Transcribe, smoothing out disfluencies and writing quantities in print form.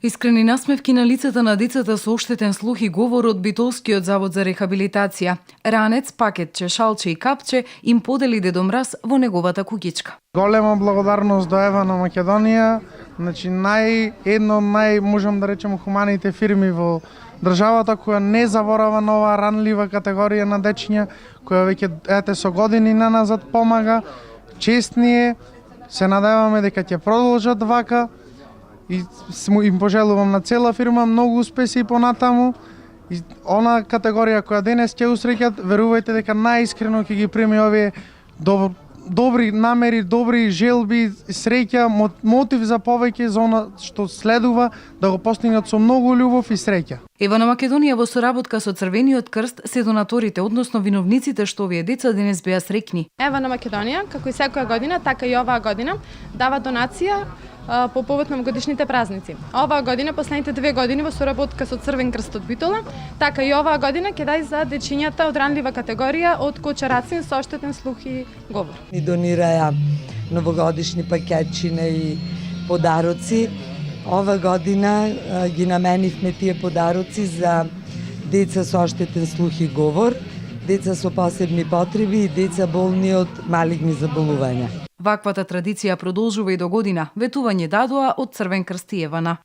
Искрени насмевки на лицата на децата со оштетен слух и говор од Битолскиот завод за рехабилитација. Ранец, пакетче, шалче и капче им подели Дедо Мраз во неговата куќичка. Голема благодарност до Ева на Македонија, значи едно од можам да речем хуманите фирми во државата која не заборава на оваа ранлива категорија на дечиња, која веќе со години наназад помага, честни, се надеваме дека ќе продолжат вака. И им пожелувам на цела фирма многу успеси и понатаму. И она категорија која денес ќе усреќат, верувајте дека најискрено ќе ги прими овие добри намери, добри желби, среќа, мотив за повеќе за она што следува да го постигнат со многу љубов и среќа. Ева на Македонија во соработка со Црвениот крст се донаторите, односно виновниците што овие деца денес беа среќни. Ева на Македонија, како и секоја година, така и оваа година, дава донација по повод на годишните празници. Оваа година, последните 2 години во соработка со Црвен крст од Битола, така и оваа година ќе дај за дечињата од ранлива категорија од Кочарацин со оштетен слух и говор. Ни донираја новогодишни пакетчине и подароци. Ова година ги наменивме тие подароци за деца со оштетен слух и говор, деца со посебни потреби и деца болни од малигни заболувања. Ваквата традиција продолжува и до година. Ветување дадоа од Црвен крст и Евана.